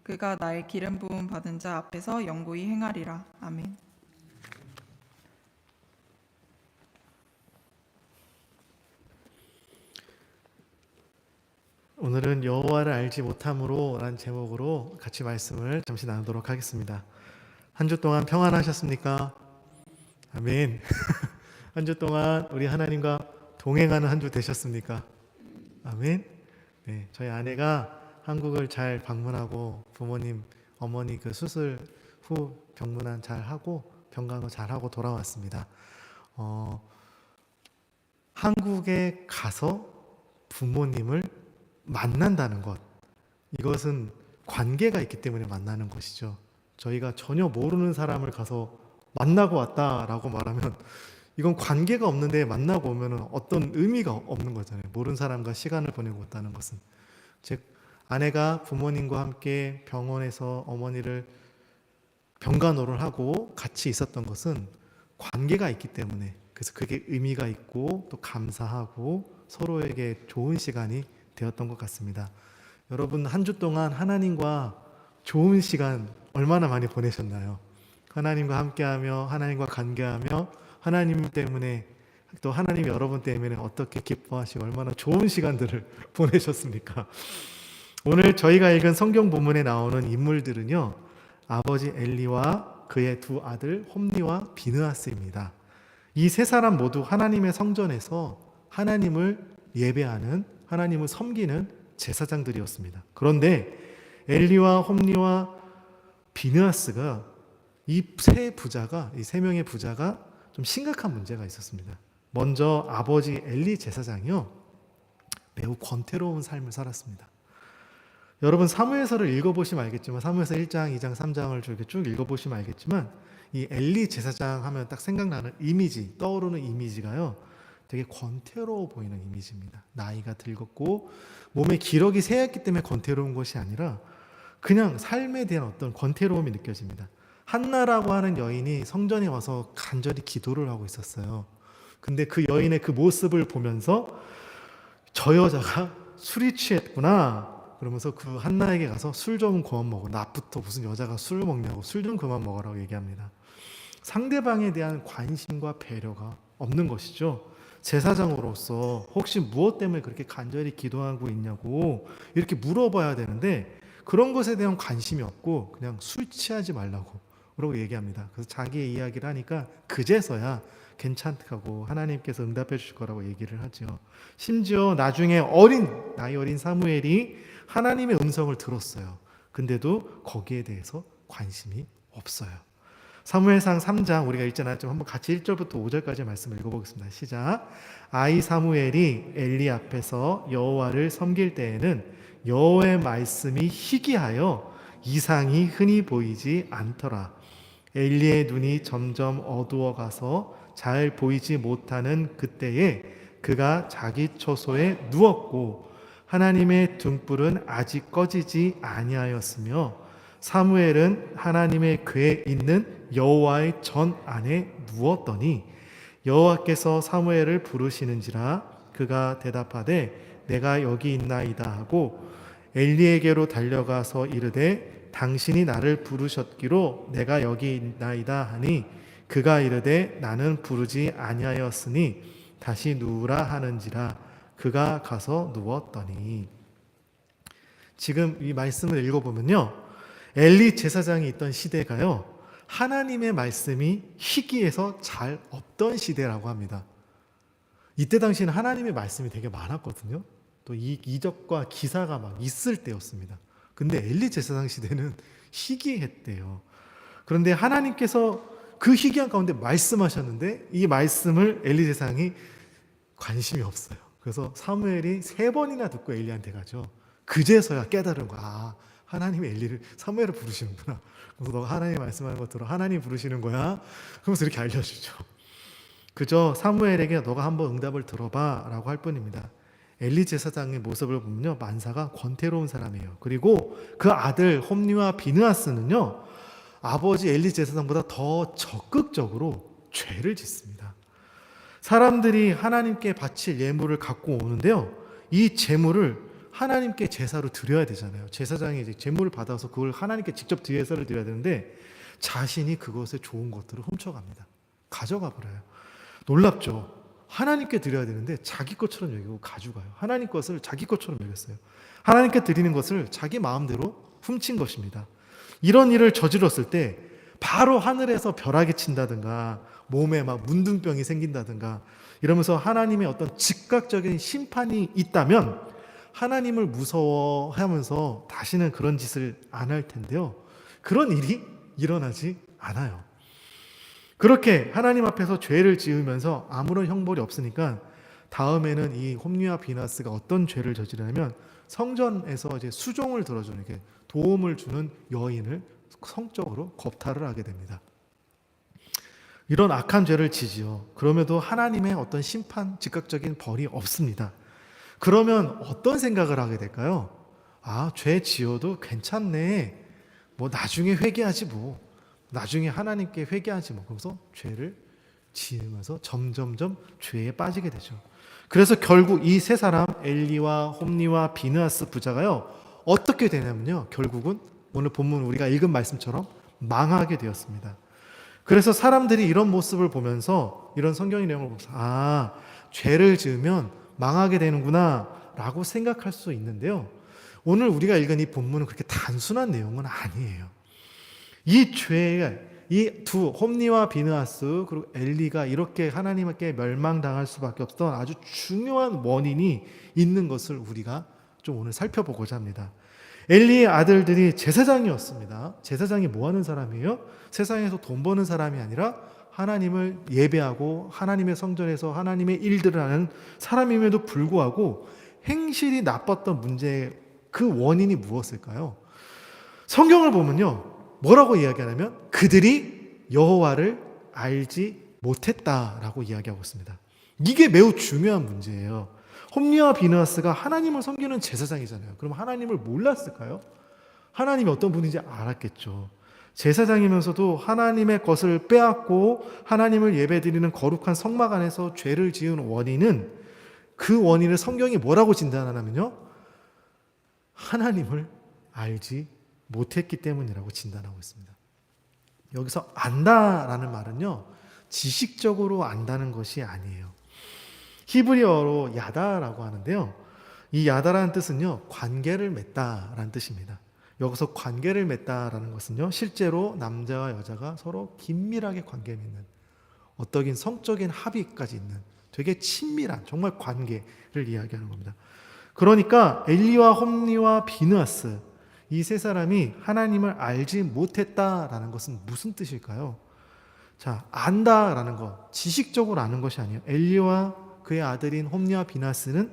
그가 나의 기름 부음 받은 자 앞에서 영구히 행하리라. 아멘. 오늘은 여호와를 알지 못함으로 라는 제목으로 같이 말씀을 잠시 나누도록 하겠습니다. 한 주 동안 평안하셨습니까? 아멘. 한 주 동안 우리 하나님과 동행하는 한 주 되셨습니까? 아멘. 네, 저희 아내가 한국을 잘 방문하고 부모님, 어머니 그 수술 후 병문안 잘 하고 병간호 잘 하고 돌아왔습니다. 한국에 가서 부모님을 만난다는 것, 이것은 관계가 있기 때문에 만나는 것이죠. 저희가 전혀 모르는 사람을 가서 만나고 왔다라고 말하면 이건 관계가 없는데 만나고 오면 어떤 의미가 없는 거잖아요. 모르는 사람과 시간을 보내고 왔다는 것은. 즉 아내가 부모님과 함께 병원에서 어머니를 병간호를 하고 같이 있었던 것은 관계가 있기 때문에, 그래서 그게 의미가 있고 또 감사하고 서로에게 좋은 시간이 되었던 것 같습니다. 여러분 한 주 동안 하나님과 좋은 시간 얼마나 많이 보내셨나요? 하나님과 함께하며 하나님과 관계하며 하나님 때문에 또 하나님이 여러분 때문에 어떻게 기뻐하시고 얼마나 좋은 시간들을 보내셨습니까? 오늘 저희가 읽은 성경 본문에 나오는 인물들은요, 아버지 엘리와 그의 두 아들 홈리와 비느하스입니다. 이 세 사람 모두 하나님의 성전에서 하나님을 예배하는, 하나님을 섬기는 제사장들이었습니다. 그런데 엘리와 홈리와 비느하스가 이 세 명의 부자가 좀 심각한 문제가 있었습니다. 먼저 아버지 엘리 제사장이요, 매우 권태로운 삶을 살았습니다. 여러분 사무엘서를 읽어보시면 알겠지만, 사무엘서 1장, 2장, 3장을 쭉 읽어보시면 알겠지만, 이 엘리 제사장 하면 딱 생각나는 이미지, 떠오르는 이미지가요, 되게 권태로워 보이는 이미지입니다. 나이가 들었고 몸에 기력이 쇠했기 때문에 권태로운 것이 아니라 그냥 삶에 대한 어떤 권태로움이 느껴집니다. 한나라고 하는 여인이 성전에 와서 간절히 기도를 하고 있었어요. 근데 그 여인의 그 모습을 보면서 저 여자가 술이 취했구나 그러면서 그 한나에게 가서 술 좀 그만 먹어, 낮부터 무슨 여자가 술을 먹냐고, 술 좀 그만 먹으라고 얘기합니다. 상대방에 대한 관심과 배려가 없는 것이죠. 제사장으로서 혹시 무엇 때문에 그렇게 간절히 기도하고 있냐고 이렇게 물어봐야 되는데, 그런 것에 대한 관심이 없고 그냥 술 취하지 말라고 그러고 얘기합니다. 그래서 자기의 이야기를 하니까 그제서야 괜찮다고 하나님께서 응답해 주실 거라고 얘기를 하죠. 심지어 나중에 나이 어린 사무엘이 하나님의 음성을 들었어요. 근데도 거기에 대해서 관심이 없어요. 사무엘상 3장 우리가 읽지 않았지만 한번 같이 1절부터 5절까지 말씀을 읽어보겠습니다. 시작. 아이 사무엘이 엘리 앞에서 여호와를 섬길 때에는 여호와의 말씀이 희귀하여 이상이 흔히 보이지 않더라. 엘리의 눈이 점점 어두워 가서 잘 보이지 못하는 그때에 그가 자기 처소에 누웠고 하나님의 등불은 아직 꺼지지 아니하였으며 사무엘은 하나님의 궤에 있는 여호와의 전 안에 누웠더니 여호와께서 사무엘을 부르시는지라 그가 대답하되 내가 여기 있나이다 하고 엘리에게로 달려가서 이르되 당신이 나를 부르셨기로 내가 여기 있나이다 하니 그가 이르되 나는 부르지 아니하였으니 다시 누우라 하는지라 그가 가서 누웠더니. 지금 이 말씀을 읽어보면요, 엘리 제사장이 있던 시대가요, 하나님의 말씀이 희귀해서 잘 없던 시대라고 합니다. 이때 당시에는 하나님의 말씀이 되게 많았거든요. 또 이적과 기사가 막 있을 때였습니다. 근데 엘리 제사장 시대는 희귀했대요. 그런데 하나님께서 그 희귀한 가운데 말씀하셨는데 이 말씀을 엘리 제사장이 관심이 없어요. 그래서 사무엘이 3번이나 듣고 엘리한테 가죠. 그제서야 깨달은 거야. 하나님이 사무엘을 부르시는구나. 그래서 너가 하나님 말씀하는 거 들어. 하나님 부르시는 거야. 그러면서 이렇게 알려주죠. 그저 사무엘에게 너가 한번 응답을 들어봐 라고 할 뿐입니다. 엘리 제사장의 모습을 보면요, 만사가 권태로운 사람이에요. 그리고 그 아들 홈리와 비느하스는요, 아버지 엘리 제사장보다 더 적극적으로 죄를 짓습니다. 사람들이 하나님께 바칠 예물을 갖고 오는데요, 이 제물을 하나님께 제사로 드려야 되잖아요. 제사장이 이제 제물을 받아서 그걸 하나님께 직접 제사를 드려야 되는데 자신이 그것에 좋은 것들을 훔쳐갑니다. 가져가 버려요. 놀랍죠. 하나님께 드려야 되는데 자기 것처럼 여기고 가져가요. 하나님 것을 자기 것처럼 여겼어요. 하나님께 드리는 것을 자기 마음대로 훔친 것입니다. 이런 일을 저질렀을 때 바로 하늘에서 벼락이 친다든가 몸에 막 문둥병이 생긴다든가 이러면서 하나님의 어떤 즉각적인 심판이 있다면 하나님을 무서워하면서 다시는 그런 짓을 안 할 텐데요. 그런 일이 일어나지 않아요. 그렇게 하나님 앞에서 죄를 지으면서 아무런 형벌이 없으니까 다음에는 이 홈리와 비나스가 어떤 죄를 저지르냐면 성전에서 이제 수종을 들어주는 이렇게 도움을 주는 여인을 성적으로 겁탈을 하게 됩니다. 이런 악한 죄를 지지요. 그럼에도 하나님의 어떤 심판, 즉각적인 벌이 없습니다. 그러면 어떤 생각을 하게 될까요? 아, 죄 지어도 괜찮네. 뭐 나중에 회개하지 뭐. 나중에 하나님께 회개하지 뭐. 그러면서 죄를 지으면서 점점점 죄에 빠지게 되죠. 그래서 결국 이 세 사람 엘리와 홈리와 비느하스 부자가요. 어떻게 되냐면요. 결국은 오늘 본문 우리가 읽은 말씀처럼 망하게 되었습니다. 그래서 사람들이 이런 모습을 보면서 이런 성경의 내용을 보면서 아, 죄를 지으면 망하게 되는구나 라고 생각할 수 있는데요. 오늘 우리가 읽은 이 본문은 그렇게 단순한 내용은 아니에요. 이 죄가 이 두 홈리와 비느하스 그리고 엘리가 이렇게 하나님께 멸망당할 수밖에 없던 아주 중요한 원인이 있는 것을 우리가 좀 오늘 살펴보고자 합니다. 엘리의 아들들이 제사장이었습니다. 제사장이 뭐 하는 사람이에요? 세상에서 돈 버는 사람이 아니라 하나님을 예배하고 하나님의 성전에서 하나님의 일들을 하는 사람임에도 불구하고 행실이 나빴던 문제의 그 원인이 무엇일까요? 성경을 보면요. 뭐라고 이야기하냐면 그들이 여호와를 알지 못했다라고 이야기하고 있습니다. 이게 매우 중요한 문제예요. 홈리와 비느하스가 하나님을 섬기는 제사장이잖아요. 그럼 하나님을 몰랐을까요? 하나님이 어떤 분인지 알았겠죠. 제사장이면서도 하나님의 것을 빼앗고 하나님을 예배드리는 거룩한 성막 안에서 죄를 지은 원인은 그 원인을 성경이 뭐라고 진단하냐면요. 하나님을 알지 못했기 때문이라고 진단하고 있습니다. 여기서 안다라는 말은요. 지식적으로 안다는 것이 아니에요. 히브리어로 야다라고 하는데요. 이 야다라는 뜻은요. 관계를 맺다라는 뜻입니다. 여기서 관계를 맺다라는 것은요. 실제로 남자와 여자가 서로 긴밀하게 관계를 맺는 어떠긴 성적인 합의까지 있는 되게 친밀한 정말 관계를 이야기하는 겁니다. 그러니까 엘리와 홈리와 비느하스 이 세 사람이 하나님을 알지 못했다라는 것은 무슨 뜻일까요? 자, 안다라는 것, 지식적으로 아는 것이 아니에요. 엘리와 그의 아들인 홈리와 비느하스는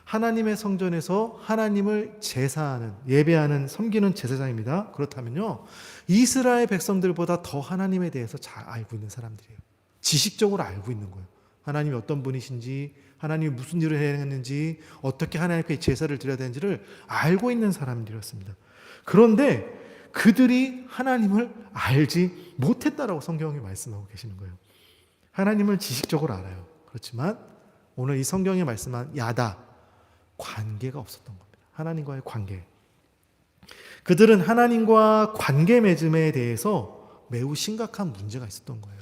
하나님의 성전에서 하나님을 제사하는, 예배하는, 섬기는 제사장입니다. 그렇다면요, 이스라엘 백성들보다 더 하나님에 대해서 잘 알고 있는 사람들이에요. 지식적으로 알고 있는 거예요. 하나님이 어떤 분이신지, 하나님이 무슨 일을 해야 하는지, 어떻게 하나님께 제사를 드려야 되는지를 알고 있는 사람들이었습니다. 그런데 그들이 하나님을 알지 못했다라고 성경이 말씀하고 계시는 거예요. 하나님을 지식적으로 알아요. 그렇지만 오늘 이 성경에 말씀한 야다, 관계가 없었던 겁니다. 하나님과의 관계. 그들은 하나님과 관계 맺음에 대해서 매우 심각한 문제가 있었던 거예요.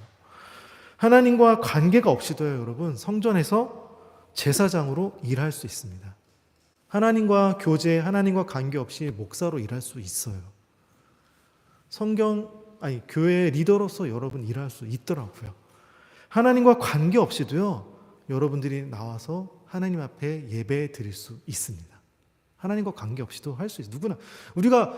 하나님과 관계가 없이도요, 여러분, 성전에서 제사장으로 일할 수 있습니다. 하나님과 교제, 하나님과 관계 없이 목사로 일할 수 있어요. 교회 리더로서 여러분 일할 수 있더라고요. 하나님과 관계 없이도요, 여러분들이 나와서 하나님 앞에 예배 드릴 수 있습니다. 하나님과 관계 없이도 할 수 있어요. 누구나. 우리가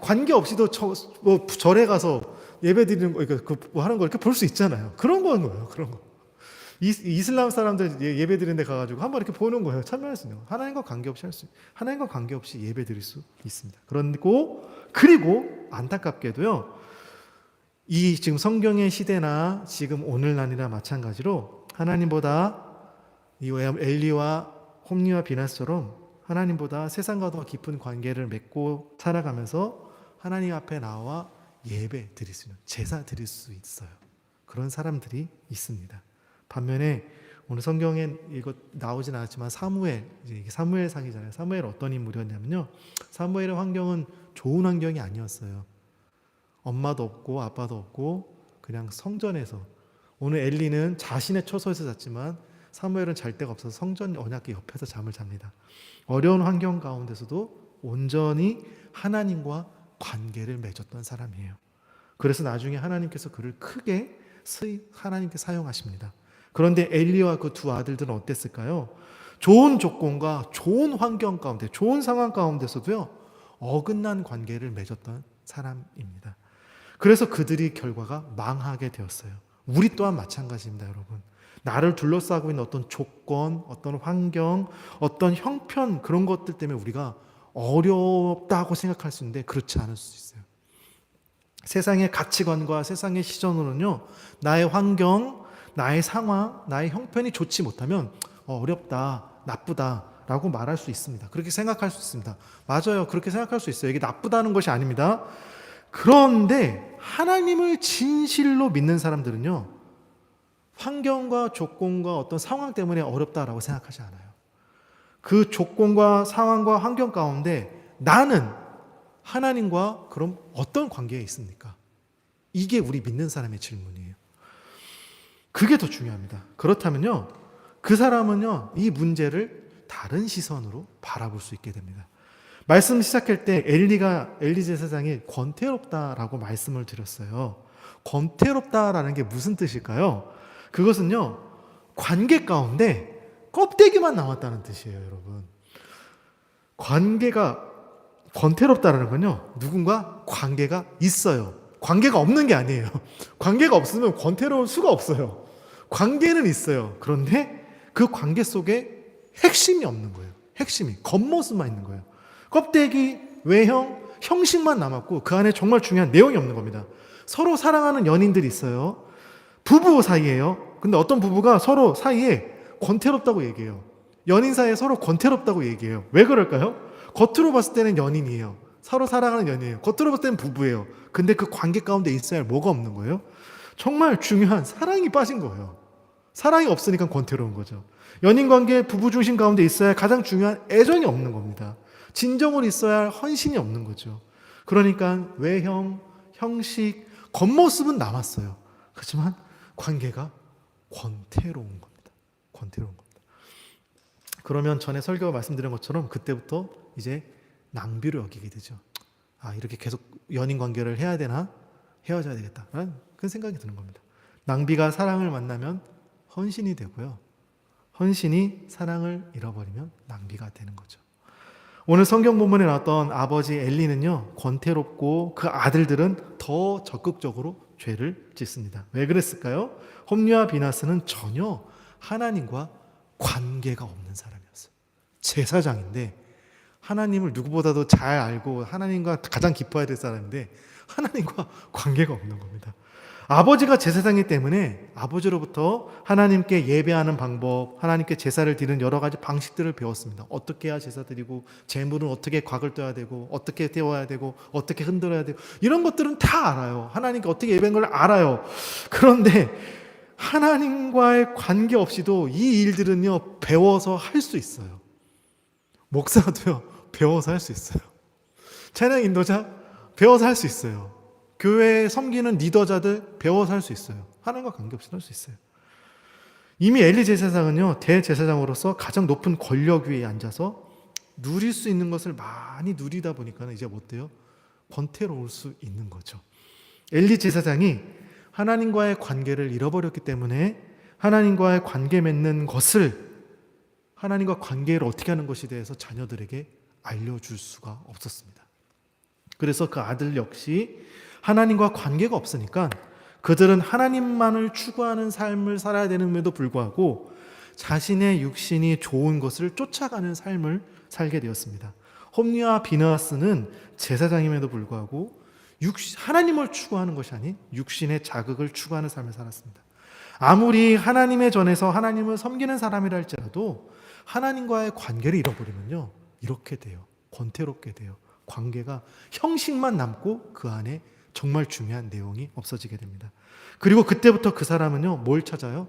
관계 없이도 절에 가서 예배 드리는 거, 하는 거 이렇게 볼 수 있잖아요. 그런 거예요. 그런 거. 이슬람 사람들 예배 드리는 데 가가지고 한번 이렇게 보는 거예요. 참여할 수 있는 거. 하나님과 관계없이 하나님과 관계없이 예배 드릴 수 있습니다. 그리고 안타깝게도요. 이 지금 성경의 시대나 지금 오늘날이나 마찬가지로 하나님보다 이 엘리와 홈리와 비나스처럼 하나님보다 세상과 더 깊은 관계를 맺고 살아가면서 하나님 앞에 나와 예배 드릴 수 있는, 제사 드릴 수 있어요. 그런 사람들이 있습니다. 반면에 오늘 성경에 이거 나오진 않았지만 사무엘, 이제 이게 사무엘상이잖아요. 사무엘 어떤 인물이었냐면요. 사무엘의 환경은 좋은 환경이 아니었어요. 엄마도 없고 아빠도 없고 그냥 성전에서, 오늘 엘리는 자신의 처소에서 잤지만 사무엘은 잘 데가 없어서 성전 언약궤 옆에서 잠을 잡니다. 어려운 환경 가운데서도 온전히 하나님과 관계를 맺었던 사람이에요. 그래서 나중에 하나님께서 그를 크게 하나님께 사용하십니다. 그런데 엘리와 그 두 아들들은 어땠을까요? 좋은 조건과 좋은 환경 가운데, 좋은 상황 가운데서도요, 어긋난 관계를 맺었던 사람입니다. 그래서 그들이 결과가 망하게 되었어요. 우리 또한 마찬가지입니다, 여러분. 나를 둘러싸고 있는 어떤 조건, 어떤 환경, 어떤 형편, 그런 것들 때문에 우리가 어렵다고 생각할 수 있는데 그렇지 않을 수 있어요. 세상의 가치관과 세상의 시선으로는요, 나의 환경, 나의 상황, 나의 형편이 좋지 못하면 어렵다, 나쁘다 라고 말할 수 있습니다. 그렇게 생각할 수 있습니다. 맞아요. 그렇게 생각할 수 있어요. 이게 나쁘다는 것이 아닙니다. 그런데 하나님을 진실로 믿는 사람들은요, 환경과 조건과 어떤 상황 때문에 어렵다라고 생각하지 않아요. 그 조건과 상황과 환경 가운데 나는 하나님과 그럼 어떤 관계에 있습니까? 이게 우리 믿는 사람의 질문이에요. 그게 더 중요합니다. 그렇다면요, 그 사람은요, 이 문제를 다른 시선으로 바라볼 수 있게 됩니다. 말씀 시작할 때 엘리 제사장이 권태롭다라고 말씀을 드렸어요. 권태롭다라는 게 무슨 뜻일까요? 그것은요, 관계 가운데 껍데기만 남았다는 뜻이에요, 여러분. 관계가 권태롭다라는 건요, 누군가 관계가 있어요. 관계가 없는 게 아니에요. 관계가 없으면 권태로울 수가 없어요. 관계는 있어요. 그런데 그 관계 속에 핵심이 없는 거예요. 핵심이 겉모습만 있는 거예요. 껍데기, 외형, 형식만 남았고 그 안에 정말 중요한 내용이 없는 겁니다. 서로 사랑하는 연인들이 있어요. 부부 사이예요. 근데 어떤 부부가 서로 사이에 권태롭다고 얘기해요. 연인 사이에 서로 권태롭다고 얘기해요. 왜 그럴까요? 겉으로 봤을 때는 연인이에요. 서로 사랑하는 연인이에요. 겉으로 봤을 때는 부부예요. 근데 그 관계 가운데 있어야 할 뭐가 없는 거예요? 정말 중요한 사랑이 빠진 거예요. 사랑이 없으니까 권태로운 거죠. 연인 관계, 부부 중심 가운데 있어야 할 가장 중요한 애정이 없는 겁니다. 진정으로 있어야 할 헌신이 없는 거죠. 그러니까 외형, 형식, 겉모습은 남았어요. 하지만 관계가 권태로운 겁니다. 권태로운 겁니다. 그러면 전에 설교가 말씀드린 것처럼 그때부터 이제 낭비로 여기게 되죠. 아, 이렇게 계속 연인 관계를 해야 되나? 헤어져야 되겠다라는 그런 생각이 드는 겁니다. 낭비가 사랑을 만나면 헌신이 되고요. 헌신이 사랑을 잃어버리면 낭비가 되는 거죠. 오늘 성경 본문에 나왔던 아버지 엘리는요, 권태롭고 그 아들들은 더 적극적으로 죄를 짓습니다. 왜 그랬을까요? 홈리와 비나스는 전혀 하나님과 관계가 없는 사람이었어요. 제사장인데 하나님을 누구보다도 잘 알고 하나님과 가장 기뻐해야 될 사람인데 하나님과 관계가 없는 겁니다. 아버지가 제사장이기 때문에 아버지로부터 하나님께 예배하는 방법, 하나님께 제사를 드리는 여러 가지 방식들을 배웠습니다. 어떻게 해야 제사 드리고, 제물은 어떻게 곽을 떠야 되고, 어떻게 태워야 되고, 어떻게 흔들어야 되고, 이런 것들은 다 알아요. 하나님께 어떻게 예배하는 걸 알아요. 그런데 하나님과의 관계 없이도 이 일들은요, 배워서 할 수 있어요. 목사도요, 배워서 할 수 있어요. 찬양 인도자, 배워서 할 수 있어요. 교회에 섬기는 리더자들 배워서 할 수 있어요. 하나님과 관계없이 할 수 있어요. 이미 엘리 제사장은요, 대제사장으로서 가장 높은 권력 위에 앉아서 누릴 수 있는 것을 많이 누리다 보니까 이제 뭐 어때요? 권태로울 수 있는 거죠. 엘리 제사장이 하나님과의 관계를 잃어버렸기 때문에 하나님과의 관계 맺는 것을, 하나님과 관계를 어떻게 하는 것에 대해서 자녀들에게 알려줄 수가 없었습니다. 그래서 그 아들 역시 하나님과 관계가 없으니까 그들은 하나님만을 추구하는 삶을 살아야 되는데도 불구하고 자신의 육신이 좋은 것을 쫓아가는 삶을 살게 되었습니다. 홈리와 비느하스는 제사장임에도 불구하고 하나님을 추구하는 것이 아닌 육신의 자극을 추구하는 삶을 살았습니다. 아무리 하나님의 전에서 하나님을 섬기는 사람이라 할지라도 하나님과의 관계를 잃어버리면요, 이렇게 돼요. 권태롭게 돼요. 관계가 형식만 남고 그 안에 정말 중요한 내용이 없어지게 됩니다. 그리고 그때부터 그 사람은요, 뭘 찾아요?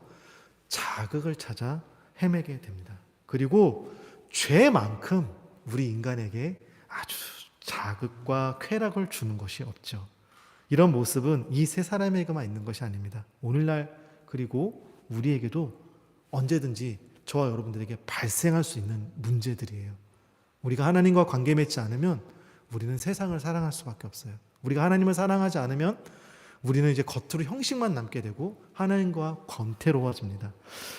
자극을 찾아 헤매게 됩니다. 그리고 죄만큼 우리 인간에게 아주 자극과 쾌락을 주는 것이 없죠. 이런 모습은 이 세 사람에게만 있는 것이 아닙니다. 오늘날 그리고 우리에게도 언제든지 저와 여러분들에게 발생할 수 있는 문제들이에요. 우리가 하나님과 관계 맺지 않으면 우리는 세상을 사랑할 수밖에 없어요. 우리가 하나님을 사랑하지 않으면 우리는 이제 겉으로 형식만 남게 되고 하나님과 권태로워집니다.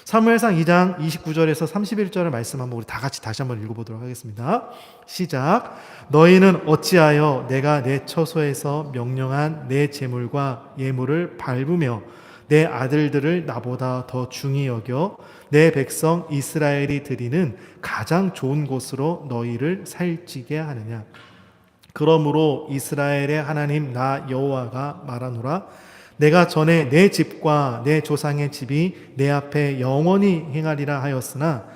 사무엘상 2장 29절에서 31절의 말씀 한번 우리 다 같이 다시 한번 읽어보도록 하겠습니다. 시작. 너희는 어찌하여 내가 내 처소에서 명령한 내 제물과 예물을 밟으며 내 아들들을 나보다 더 중히 여겨 내 백성 이스라엘이 드리는 가장 좋은 곳으로 너희를 살찌게 하느냐. 그러므로 이스라엘의 하나님 나 여호와가 말하노라. 내가 전에 내 집과 내 조상의 집이 내 앞에 영원히 행하리라 하였으나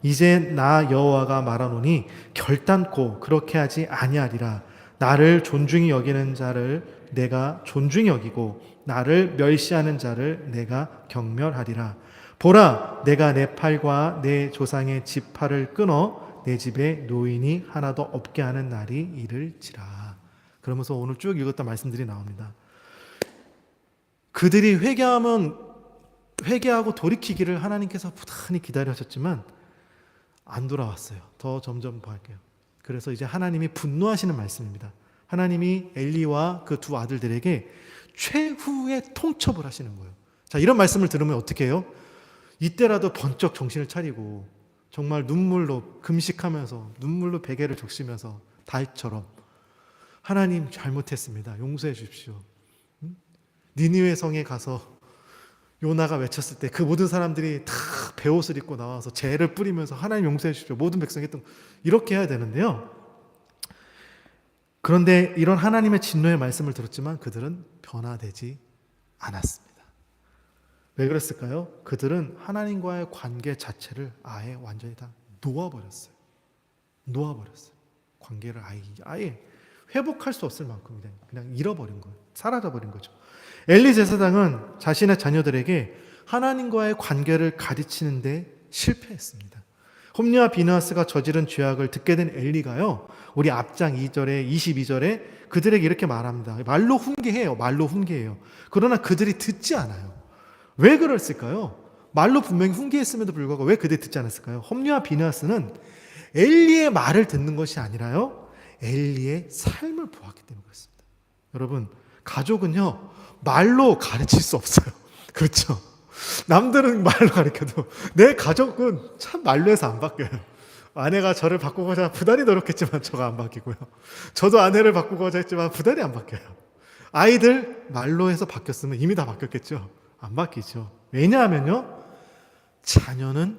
이제 나 여호와가 말하노니 결단코 그렇게 하지 아니하리라. 나를 존중히 여기는 자를 내가 존중히 여기고 나를 멸시하는 자를 내가 경멸하리라. 보라, 내가 내 팔과 내 조상의 지팔을 끊어 내 집에 노인이 하나도 없게 하는 날이 이를지라. 그러면서 오늘 쭉 읽었던 말씀들이 나옵니다. 그들이 회개하고 돌이키기를 하나님께서 부단히 기다리셨지만 안 돌아왔어요. 더 점점 할게요. 그래서 이제 하나님이 분노하시는 말씀입니다. 하나님이 엘리와 그 두 아들들에게 최후의 통첩을 하시는 거예요. 자, 이런 말씀을 들으면 어떻게 해요? 이때라도 번쩍 정신을 차리고 정말 눈물로 금식하면서 눈물로 베개를 적시면서 다윗처럼 하나님 잘못했습니다. 용서해 주십시오. 니느웨 성에 가서 요나가 외쳤을 때 그 모든 사람들이 다 베옷을 입고 나와서 재를 뿌리면서 하나님 용서해 주십시오. 모든 백성이 했던 이렇게 해야 되는데요. 그런데 이런 하나님의 진노의 말씀을 들었지만 그들은 변화되지 않았습니다. 왜 그랬을까요? 그들은 하나님과의 관계 자체를 아예 완전히 다 놓아버렸어요. 관계를 아예 회복할 수 없을 만큼 그냥 잃어버린 거예요. 사라져버린 거죠. 엘리 제사장은 자신의 자녀들에게 하나님과의 관계를 가르치는데 실패했습니다. 홈리와 비느하스가 저지른 죄악을 듣게 된 엘리가요, 우리 앞장 2절에 22절에 그들에게 이렇게 말합니다. 말로 훈계해요. 그러나 그들이 듣지 않아요. 왜 그랬을까요? 말로 분명히 훈계했음에도 불구하고 왜 그들이 듣지 않았을까요? 홈리와 비느하스는 엘리의 말을 듣는 것이 아니라요, 엘리의 삶을 보았기 때문에 그렇습니다. 여러분, 가족은요 말로 가르칠 수 없어요. 그렇죠? 남들은 말로 가르쳐도 내 가족은 참 말로 해서 안 바뀌어요. 아내가 저를 바꾸고자 부단히 노력했지만 저가 안 바뀌고요. 저도 아내를 바꾸고자 했지만 부단히 안 바뀌어요. 아이들 말로 해서 바뀌었으면 이미 다 바뀌었겠죠. 안 바뀌죠. 왜냐하면요, 자녀는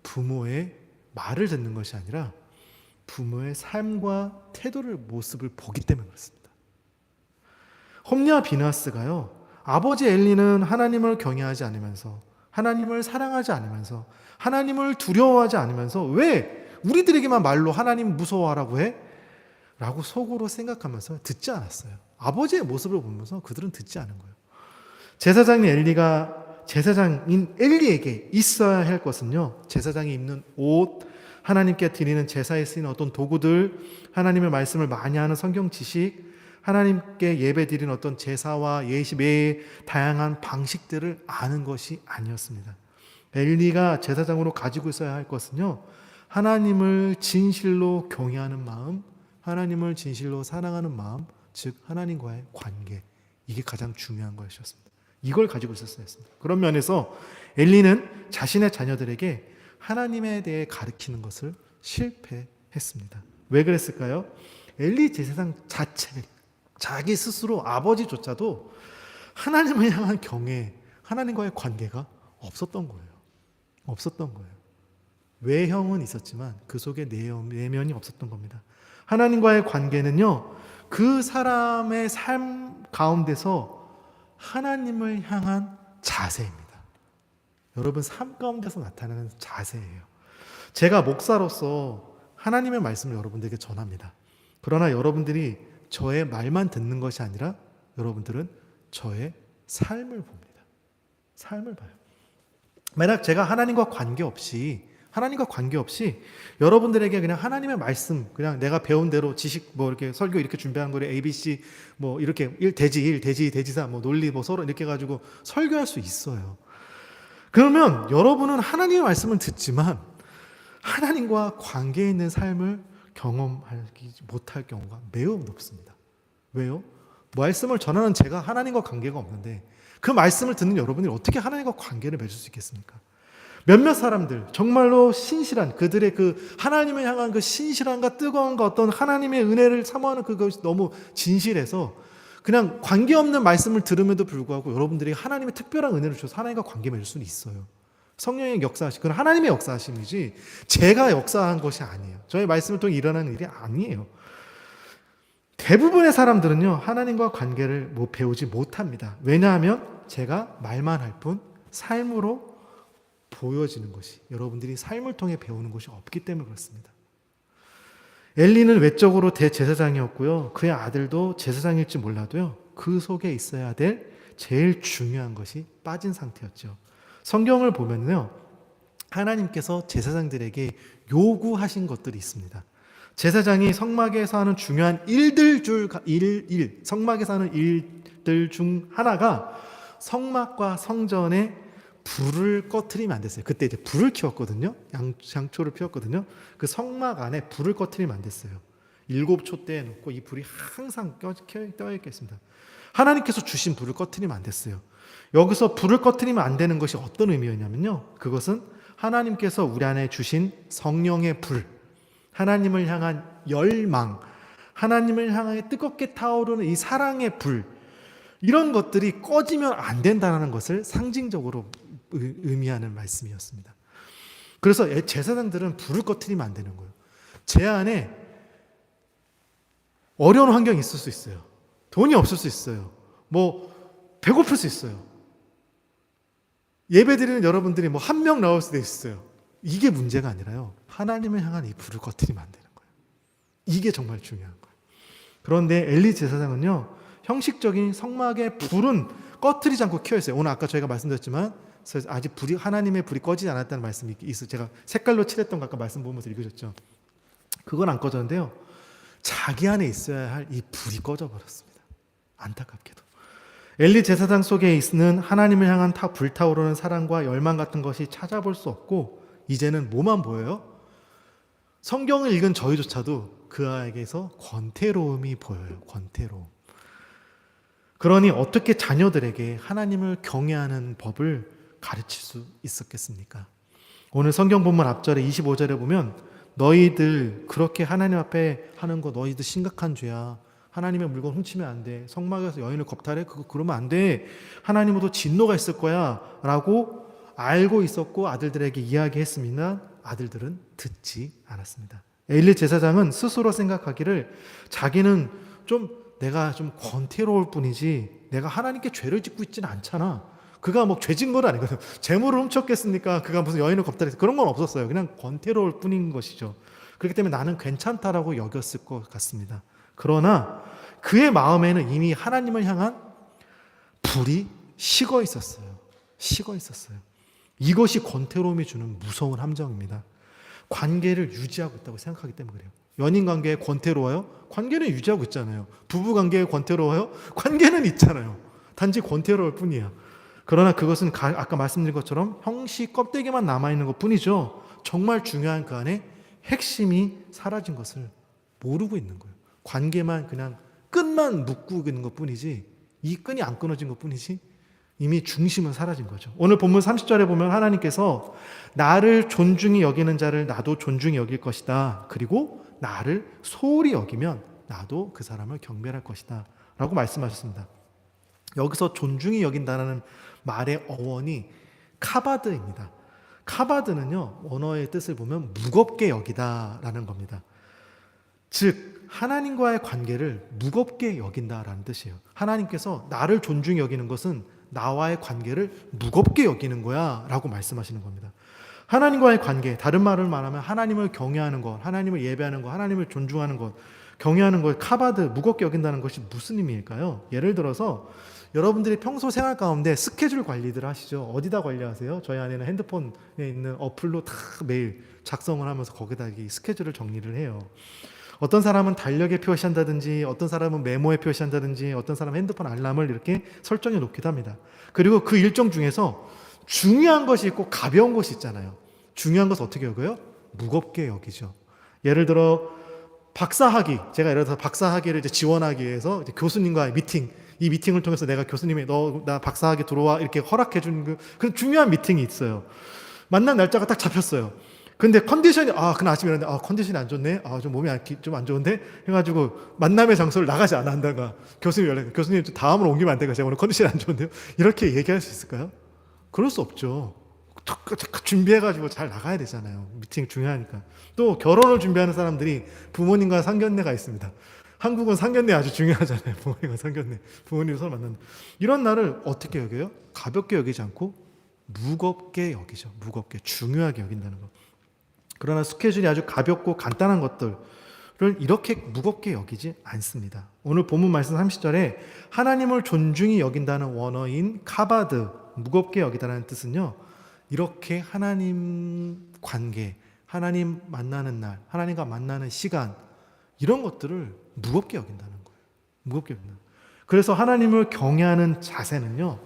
부모의 말을 듣는 것이 아니라 부모의 삶과 태도를, 모습을 보기 때문에 그렇습니다. 홈리와 비느하스가요, 아버지 엘리는 하나님을 경외하지 않으면서, 하나님을 사랑하지 않으면서, 하나님을 두려워하지 않으면서 왜 우리들에게만 말로 하나님 무서워하라고 해? 라고 속으로 생각하면서 듣지 않았어요. 아버지의 모습을 보면서 그들은 듣지 않은 거예요. 제사장인 엘리에게 있어야 할 것은요, 제사장이 입는 옷, 하나님께 드리는 제사에 쓰이는 어떤 도구들, 하나님의 말씀을 많이 하는 성경 지식, 하나님께 예배 드리는 어떤 제사와 예시 외의 다양한 방식들을 아는 것이 아니었습니다. 엘리가 제사장으로 가지고 있어야 할 것은요, 하나님을 진실로 경외하는 마음, 하나님을 진실로 사랑하는 마음, 즉 하나님과의 관계, 이게 가장 중요한 것이었습니다. 이걸 가지고 있었어야 했습니다. 그런 면에서 엘리는 자신의 자녀들에게 하나님에 대해 가르치는 것을 실패했습니다. 왜 그랬을까요? 엘리 제사장 자체, 자기 스스로 아버지조차도 하나님을 향한 경외, 하나님과의 관계가 없었던 거예요. 외형은 있었지만 그 속에 내면이 없었던 겁니다. 하나님과의 관계는요, 그 사람의 삶 가운데서 하나님을 향한 자세입니다. 여러분, 삶 가운데서 나타나는 자세예요. 제가 목사로서 하나님의 말씀을 여러분들에게 전합니다. 그러나 여러분들이 저의 말만 듣는 것이 아니라 여러분들은 저의 삶을 봅니다. 삶을 봐요. 만약 제가 하나님과 관계없이 여러분들에게 그냥 하나님의 말씀, 그냥 내가 배운 대로 지식 뭐 이렇게 설교 이렇게 준비한 거를 ABC 뭐 이렇게 1 대지 4 뭐 논리 뭐 서로 이렇게 가지고 설교할 수 있어요. 그러면 여러분은 하나님의 말씀을 듣지만 하나님과 관계 있는 삶을 경험하지 못할 경우가 매우 높습니다. 왜요? 말씀을 전하는 제가 하나님과 관계가 없는데 그 말씀을 듣는 여러분이 어떻게 하나님과 관계를 맺을 수 있겠습니까? 몇몇 사람들 정말로 신실한 그들의 그 하나님을 향한 그 신실함과 뜨거움과 어떤 하나님의 은혜를 사모하는 그것이 너무 진실해서 그냥 관계없는 말씀을 들음에도 불구하고 여러분들이 하나님의 특별한 은혜를 주셔서 하나님과 관계 맺을 수는 있어요. 성령의 역사하심, 그건 하나님의 역사하심이지 제가 역사한 것이 아니에요. 저의 말씀을 통해 일어나는 일이 아니에요. 대부분의 사람들은요 하나님과 관계를 배우지 못합니다. 왜냐하면 제가 말만 할 뿐 삶으로 보여지는 것이, 여러분들이 삶을 통해 배우는 것이 없기 때문에 그렇습니다. 엘리는 외적으로 대제사장이었고요. 그의 아들도 제사장일지 몰라도요. 그 속에 있어야 될 제일 중요한 것이 빠진 상태였죠. 성경을 보면요. 하나님께서 제사장들에게 요구하신 것들이 있습니다. 제사장이 성막에서 하는 중요한 성막에서 하는 일들 중 하나가 성막과 성전에 불을 꺼트리면 안 됐어요. 그때 이제 불을 키웠거든요. 양초를 피웠거든요. 그 성막 안에 불을 꺼트리면 안 됐어요. 7촛대에 놓고 이 불이 항상 떠 있겠습니다. 하나님께서 주신 불을 꺼트리면 안 됐어요. 여기서 불을 꺼트리면 안 되는 것이 어떤 의미였냐면요. 그것은 하나님께서 우리 안에 주신 성령의 불, 하나님을 향한 열망, 하나님을 향해 뜨겁게 타오르는 이 사랑의 불, 이런 것들이 꺼지면 안 된다는 것을 상징적으로 의미하는 말씀이었습니다. 그래서 제사장들은 불을 꺼트리면 안 되는 거예요. 제 안에 어려운 환경이 있을 수 있어요. 돈이 없을 수 있어요. 배고플 수 있어요. 예배 드리는 여러분들이 1명 나올 수도 있어요. 이게 문제가 아니라요. 하나님을 향한 이 불을 꺼트리면 안 되는 거예요. 이게 정말 중요한 거예요. 그런데 엘리 제사장은요. 형식적인 성막의 불은 꺼트리지 않고 켜져 있어요. 오늘 아까 저희가 말씀드렸지만 아직 하나님의 불이 꺼지지 않았다는 말씀이 있어요. 제가 색깔로 칠했던 거 아까 말씀 보면서 읽으셨죠. 그건 안 꺼졌는데요. 자기 안에 있어야 할 이 불이 꺼져버렸습니다. 안타깝게도. 엘리 제사장 속에 있는 하나님을 향한 불타오르는 사랑과 열망 같은 것이 찾아볼 수 없고 이제는 뭐만 보여요? 성경을 읽은 저희조차도 그에게서 권태로움이 보여요. 권태로움. 그러니 어떻게 자녀들에게 하나님을 경외하는 법을 가르칠 수 있었겠습니까? 오늘 성경 본문 앞절에 25절에 보면 너희들 그렇게 하나님 앞에 하는 거 너희들 심각한 죄야. 하나님의 물건 훔치면 안 돼. 성막에서 여인을 겁탈해? 그러면 안 돼. 하나님으로도 진노가 있을 거야. 라고 알고 있었고 아들들에게 이야기했습니다. 아들들은 듣지 않았습니다. 엘리 제사장은 스스로 생각하기를 자기는 내가 좀 권태로울 뿐이지 내가 하나님께 죄를 짓고 있지는 않잖아. 그가 죄진 건 아니거든요. 재물을 훔쳤겠습니까? 그가 무슨 여인을 겁탈했어? 그런 건 없었어요. 그냥 권태로울 뿐인 것이죠. 그렇기 때문에 나는 괜찮다라고 여겼을 것 같습니다. 그러나 그의 마음에는 이미 하나님을 향한 불이 식어 있었어요. 식어 있었어요. 이것이 권태로움이 주는 무서운 함정입니다. 관계를 유지하고 있다고 생각하기 때문에 그래요. 연인 관계에 권태로워요? 관계는 유지하고 있잖아요. 부부 관계에 권태로워요? 관계는 있잖아요. 단지 권태로울 뿐이에요. 그러나 그것은 아까 말씀드린 것처럼 형식 껍데기만 남아있는 것 뿐이죠. 정말 중요한 그 안에 핵심이 사라진 것을 모르고 있는 거예요. 관계만 그냥 끈만 묶고 있는 것 뿐이지 이 끈이 안 끊어진 것 뿐이지 이미 중심은 사라진 거죠. 오늘 본문 30절에 보면 하나님께서 나를 존중히 여기는 자를 나도 존중히 여길 것이다. 그리고 나를 소홀히 여기면 나도 그 사람을 경멸할 것이다. 라고 말씀하셨습니다. 여기서 존중히 여긴다는 말의 어원이 카바드입니다. 카바드는요, 언어의 뜻을 보면 무겁게 여기다라는 겁니다. 즉, 하나님과의 관계를 무겁게 여긴다라는 뜻이에요. 하나님께서 나를 존중히 여기는 것은 나와의 관계를 무겁게 여기는 거야 라고 말씀하시는 겁니다. 하나님과의 관계, 다른 말을 말하면 하나님을 경외하는 것, 하나님을 예배하는 것, 하나님을 존중하는 것, 경외하는 것, 카바드, 무겁게 여긴다는 것이 무슨 의미일까요? 예를 들어서 여러분들이 평소 생활 가운데 스케줄 관리들 하시죠. 어디다 관리하세요? 저희 아내는 핸드폰에 있는 어플로 다 매일 작성을 하면서 거기다 이 스케줄을 정리를 해요. 어떤 사람은 달력에 표시한다든지, 어떤 사람은 메모에 표시한다든지, 어떤 사람은 핸드폰 알람을 이렇게 설정해 놓기도 합니다. 그리고 그 일정 중에서 중요한 것이 있고 가벼운 것이 있잖아요. 중요한 것을 어떻게 여겨요? 무겁게 여기죠. 예를 들어 박사학위, 제가 예를 들어서 박사학위를 이제 지원하기 위해서 이제 교수님과의 미팅, 이 미팅을 통해서 내가 교수님이 너 나 박사학위 들어와 이렇게 허락해 주는 그 중요한 미팅이 있어요. 만난 날짜가 딱 잡혔어요. 근데 컨디션이 그날 아침에 일어났는데 컨디션이 안 좋네. 좀 몸이 좀 안 좋은데 해가지고 만남의 장소를 나가지 않는다가 교수님 연락, 교수님 다음으로 옮기면 안 될까? 제가 오늘 컨디션이 안 좋은데요. 이렇게 얘기할 수 있을까요? 그럴 수 없죠. 준비해가지고 잘 나가야 되잖아요. 미팅 중요하니까. 또 결혼을 준비하는 사람들이 부모님과 상견례가 있습니다. 한국은 상견례 아주 중요하잖아요. 부모님과 상견례, 부모님 서로 만나는 이런 날을 어떻게 여겨요? 가볍게 여기지 않고 무겁게 여기죠. 무겁게, 중요하게 여긴다는 것. 그러나 스케줄이 아주 가볍고 간단한 것들을 이렇게 무겁게 여기지 않습니다. 오늘 본문 말씀 30절에 하나님을 존중히 여긴다는 원어인 카바드, 무겁게 여기다라는 뜻은요, 이렇게 하나님 관계, 하나님 만나는 날, 하나님과 만나는 시간, 이런 것들을 무겁게 여긴다는 거예요. 무겁게 여긴다. 그래서 하나님을 경외하는 자세는요,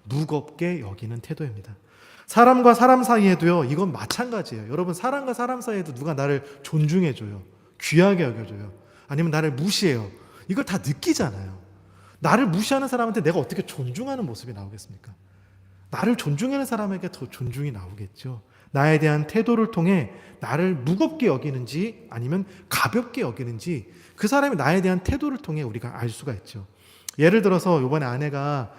무겁게 여기는 태도입니다. 사람과 사람 사이에도요, 이건 마찬가지예요. 여러분, 사람과 사람 사이에도 누가 나를 존중해줘요. 귀하게 여겨줘요. 아니면 나를 무시해요. 이걸 다 느끼잖아요. 나를 무시하는 사람한테 내가 어떻게 존중하는 모습이 나오겠습니까? 나를 존중하는 사람에게 더 존중이 나오겠죠. 나에 대한 태도를 통해 나를 무겁게 여기는지 아니면 가볍게 여기는지 그 사람이 나에 대한 태도를 통해 우리가 알 수가 있죠. 예를 들어서 이번에 아내가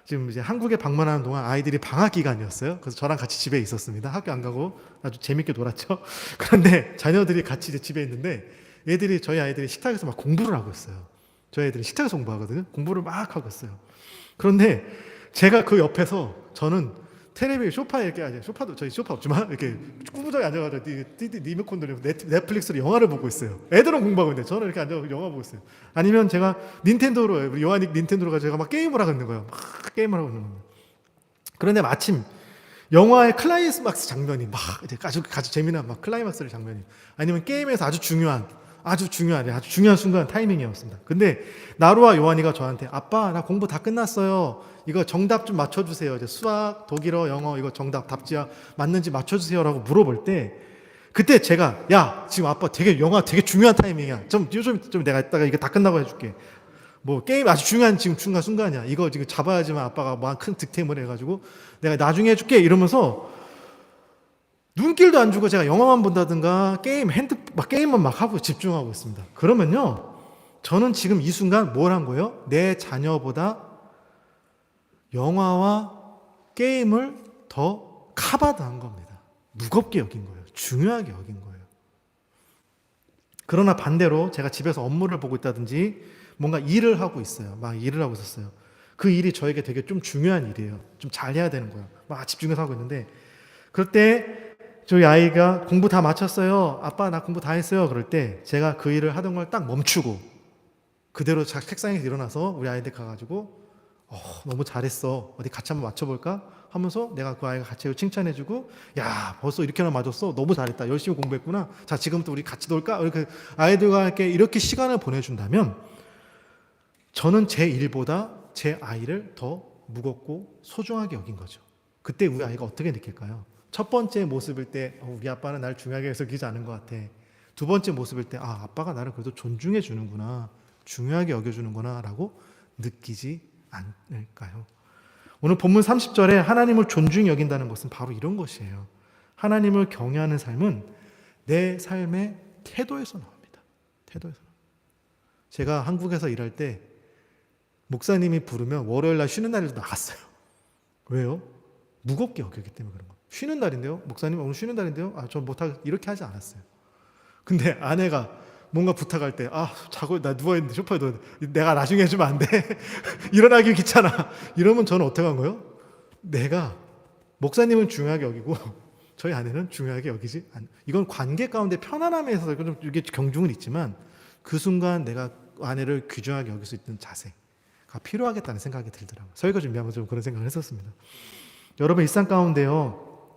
지금 이제 한국에 방문하는 동안 아이들이 방학 기간이었어요. 그래서 저랑 같이 집에 있었습니다. 학교 안 가고 아주 재밌게 놀았죠. 그런데 자녀들이 같이 이제 집에 있는데 저희 아이들이 식탁에서 막 공부를 하고 있어요. 저희 애들이 식탁에서 공부하거든요. 공부를 막 하고 있어요. 그런데 제가 그 옆에서 저는 텔레비전 소파에 이렇게 소파도 저희 소파 없지만 이렇게 구부정에 앉아가지고 리모컨 돌리고 넷플릭스로 영화를 보고 있어요. 애들은 공부하고 있는데 저는 이렇게 앉아서 영화 보고 있어요. 아니면 제가 닌텐도로 우리 요한이 닌텐도로 가서 제가 막 게임을 하고 있는 거예요. 막 게임을 하고 있는 거예요. 그런데 마침 영화의 클라이막스 장면이 막 이제 아주 재미난 막 클라이막스 장면이 아니면 게임에서 아주 중요한 순간 타이밍이었습니다. 근데 나루와 요한이가 저한테 아빠 나 공부 다 끝났어요. 이거 정답 좀 맞춰주세요. 이제 수학, 독일어, 영어 이거 정답 답지야 맞는지 맞춰주세요라고 물어볼 때 그때 제가 야 지금 아빠 영화 되게 중요한 타이밍이야. 좀 내가 이따가 이거 다 끝나고 해줄게. 뭐 게임 아주 중요한 지금 순간이야. 이거 지금 잡아야지만 아빠가 뭐 큰 득템을 해가지고 내가 나중에 해줄게 이러면서 눈길도 안 주고 제가 영화만 본다든가 게임만 막 하고 집중하고 있습니다. 그러면요, 저는 지금 이 순간 뭘 한 거예요? 내 자녀보다 영화와 게임을 더 카바드한 겁니다. 무겁게 여긴 거예요. 중요하게 여긴 거예요. 그러나 반대로 제가 집에서 업무를 보고 있다든지 뭔가 일을 하고 있어요. 막 일을 하고 있었어요. 그 일이 저에게 되게 좀 중요한 일이에요. 좀 잘해야 되는 거예요. 막 집중해서 하고 있는데 그럴 때 저희 아이가 공부 다 마쳤어요. 아빠 나 공부 다 했어요. 그럴 때 제가 그 일을 하던 걸 딱 멈추고 그대로 책상에서 일어나서 우리 아이한테 가가지고 너무 잘했어. 어디 같이 한번 맞춰볼까? 하면서 내가 그 아이가 같이 칭찬해주고 야 벌써 이렇게나 맞았어. 너무 잘했다. 열심히 공부했구나. 자 지금부터 우리 같이 놀까? 이렇게 아이들과 이렇게 시간을 보내준다면 저는 제 일보다 제 아이를 더 무겁고 소중하게 여긴 거죠. 그때 우리 아이가 어떻게 느낄까요? 첫 번째 모습일 때 우리 아빠는 나를 중요하게 여기지 않은 것 같아. 두 번째 모습일 때 아빠가 나를 그래도 존중해 주는구나. 중요하게 여겨주는구나 라고 느끼지 않을까요? 오늘 본문 30절에 하나님을 존중히 여긴다는 것은 바로 이런 것이에요. 하나님을 경외하는 삶은 내 삶의 태도에서 나옵니다. 태도에서. 제가 한국에서 일할 때 목사님이 부르면 월요일 날 쉬는 날에도 나갔어요. 왜요? 무겁게 여기기 때문에 그런 거예요. 쉬는 날인데요? 목사님 오늘 쉬는 날인데요? 저 못하겠 이렇게 하지 않았어요. 근데 아내가 뭔가 부탁할 때 자고 나 누워있는데 소파에 누워있는데 내가 나중에 해주면 안 돼? 일어나기 귀찮아. 이러면 저는 어떻게 한 거예요? 내가 목사님은 중요하게 여기고 저희 아내는 중요하게 여기지 않. 이건 관계 가운데 편안함에서 이게 경중은 있지만 그 순간 내가 아내를 귀중하게 여길 수 있는 자세가 필요하겠다는 생각이 들더라고요. 설교 준비하면서 좀 그런 생각을 했었습니다. 여러분 일상 가운데요,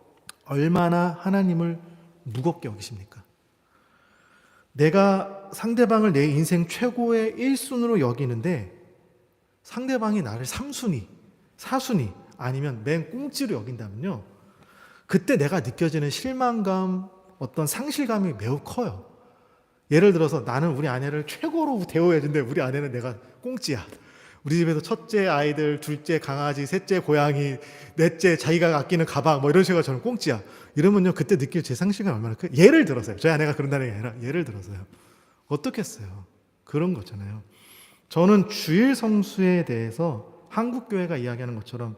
얼마나 하나님을 무겁게 여기십니까? 내가 상대방을 내 인생 최고의 1순위로 여기는데 상대방이 나를 3순위, 4순위 아니면 맨 꽁지로 여긴다면요, 그때 내가 느껴지는 실망감, 어떤 상실감이 매우 커요. 예를 들어서 나는 우리 아내를 최고로 대우해야 되는데 우리 아내는 내가 꽁지야. 우리 집에서 첫째 아이들, 둘째 강아지, 셋째 고양이, 넷째 자기가 아끼는 가방 뭐 이런 식으로 저는 꽁지야. 이러면요, 그때 느낄 제 상실감이 얼마나 커요. 예를 들어서요. 저희 아내가 그런다는 게 아니라 예를 들어서요. 어떻겠어요? 그런 거잖아요. 저는 주일 성수에 대해서 한국 교회가 이야기하는 것처럼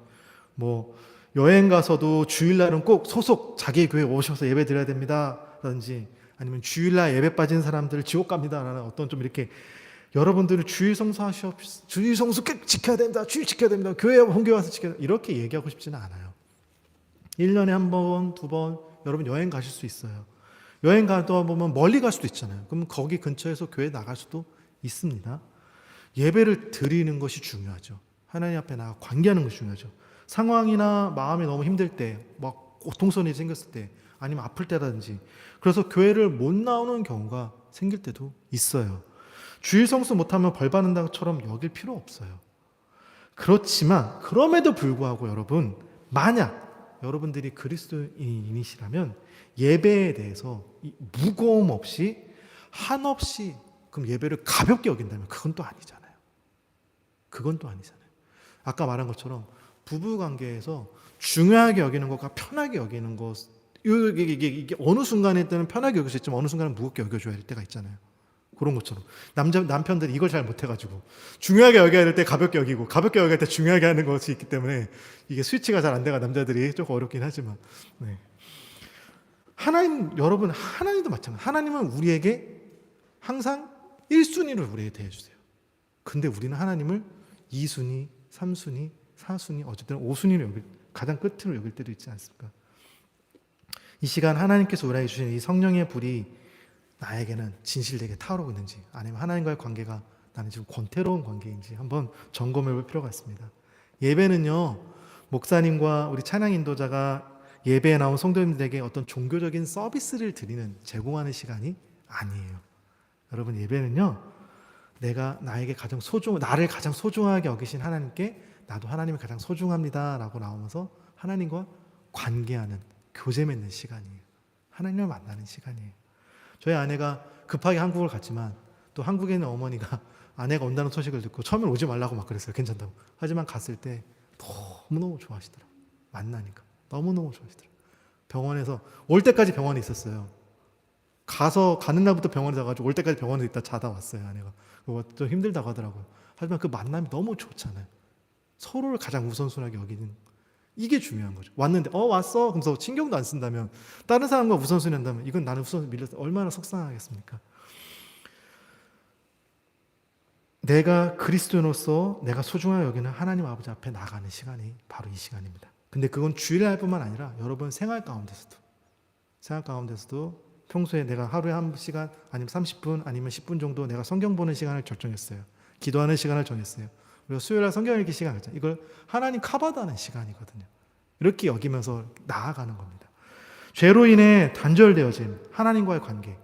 뭐 여행 가서도 주일날은 꼭 소속 자기 교회 오셔서 예배 드려야 됩니다 라든지, 아니면 주일날 예배 빠진 사람들 지옥 갑니다 라는 어떤 좀 이렇게, 여러분들은 주일 성수하시옵시고 주일 성수 꼭 지켜야 된다, 주일 지켜야 됩니다, 교회 본교회 와서 지켜야 된다, 이렇게 얘기하고 싶지는 않아요. 1년에 한 번, 두 번 여러분 여행 가실 수 있어요. 여행 가다 보면 멀리 갈 수도 있잖아요. 그럼 거기 근처에서 교회 나갈 수도 있습니다. 예배를 드리는 것이 중요하죠. 하나님 앞에 나가 관계하는 것이 중요하죠. 상황이나 마음이 너무 힘들 때, 막 고통선이 생겼을 때, 아니면 아플 때라든지, 그래서 교회를 못 나오는 경우가 생길 때도 있어요. 주일 성수 못하면 벌 받는다는 것처럼 여길 필요 없어요. 그렇지만 그럼에도 불구하고 여러분, 만약 여러분들이 그리스도인이시라면 예배에 대해서 무거움 없이 한없이 그럼 예배를 가볍게 여긴다면 그건 또 아니잖아요. 그건 또 아니잖아요. 아까 말한 것처럼 부부 관계에서 중요하게 여기는 것과 편하게 여기는 것, 이게 어느 순간에 때는 편하게 여길 수 있지만 어느 순간은 무겁게 여겨줘야 할 때가 있잖아요. 그런 것처럼 남편들이 이걸 잘 못해가지고 중요하게 여겨야 될 때 가볍게 여기고 가볍게 여겨야 될 때 중요하게 하는 것이 있기 때문에 이게 스위치가 잘 안 돼가 남자들이 조금 어렵긴 하지만, 네. 하나님, 여러분 하나님도 마찬가지. 하나님은 우리에게 항상 1순위로 우리에게 대해주세요. 근데 우리는 하나님을 2순위, 3순위, 4순위, 어쨌든 5순위로 여길, 가장 끝으로 여길 때도 있지 않습니까? 이 시간 하나님께서 우리에게 주신 이 성령의 불이 나에게는 진실되게 타오르고 있는지, 아니면 하나님과의 관계가 나는 지금 권태로운 관계인지 한번 점검해 볼 필요가 있습니다. 예배는요, 목사님과 우리 찬양 인도자가 예배에 나온 성도님들에게 어떤 종교적인 서비스를 드리는, 제공하는 시간이 아니에요. 여러분, 예배는요, 나에게 가장 나를 가장 소중하게 여기신 하나님께 나도 하나님이 가장 소중합니다 라고 나오면서 하나님과 관계하는, 교제 맺는 시간이에요. 하나님을 만나는 시간이에요. 저희 아내가 급하게 한국을 갔지만 또 한국에 있는 어머니가 아내가 온다는 소식을 듣고 처음엔 오지 말라고 막 그랬어요. 괜찮다고. 하지만 갔을 때 너무너무 좋아하시더라고요. 만나니까 너무너무 좋아하시더라고요. 병원에서 올 때까지 병원에 있었어요. 가는 날부터 병원에 자가지고 올 때까지 병원에 있다 자다 왔어요. 아내가. 그거 좀 힘들다고 하더라고요. 하지만 그 만남이 너무 좋잖아요. 서로를 가장 우선순위하게 여기는, 이게 중요한 거죠. 왔는데 왔어? 그러면서 신경도 안 쓴다면, 다른 사람과 우선순위 한다면 이건 나는 우선 밀려서 얼마나 속상하겠습니까? 내가 그리스도인으로서 내가 소중하게 여기는 하나님 아버지 앞에 나가는 시간이 바로 이 시간입니다. 근데 그건 주일날뿐만 아니라 여러분 생활 가운데서도 평소에 내가 하루에 1시간 아니면 30분 아니면 10분 정도 내가 성경 보는 시간을 결정했어요. 기도하는 시간을 정했어요. 그리고 수요일날 성경 읽기 시간 했잖아요. 이걸 하나님 카바다는 시간이거든요. 이렇게 여기면서 나아가는 겁니다. 죄로 인해 단절되어진 하나님과의 관계,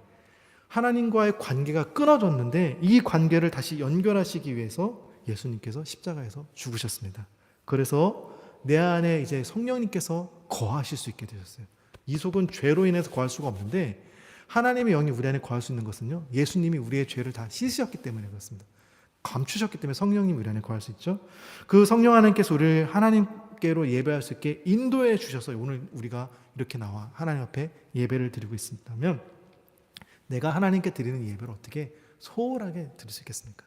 하나님과의 관계가 끊어졌는데 이 관계를 다시 연결하시기 위해서 예수님께서 십자가에서 죽으셨습니다. 그래서 내 안에 이제 성령님께서 거하실 수 있게 되셨어요. 이 속은 죄로 인해서 거할 수가 없는데 하나님의 영이 우리 안에 거할 수 있는 것은요, 예수님이 우리의 죄를 다 씻으셨기 때문에 그렇습니다. 감추셨기 때문에 성령님이 우리 안에 거할 수 있죠. 그 성령 하나님께서 우리를 하나님께로 예배할 수 있게 인도해 주셔서 오늘 우리가 이렇게 나와 하나님 앞에 예배를 드리고 있다면, 내가 하나님께 드리는 예배를 어떻게 소홀하게 드릴 수 있겠습니까?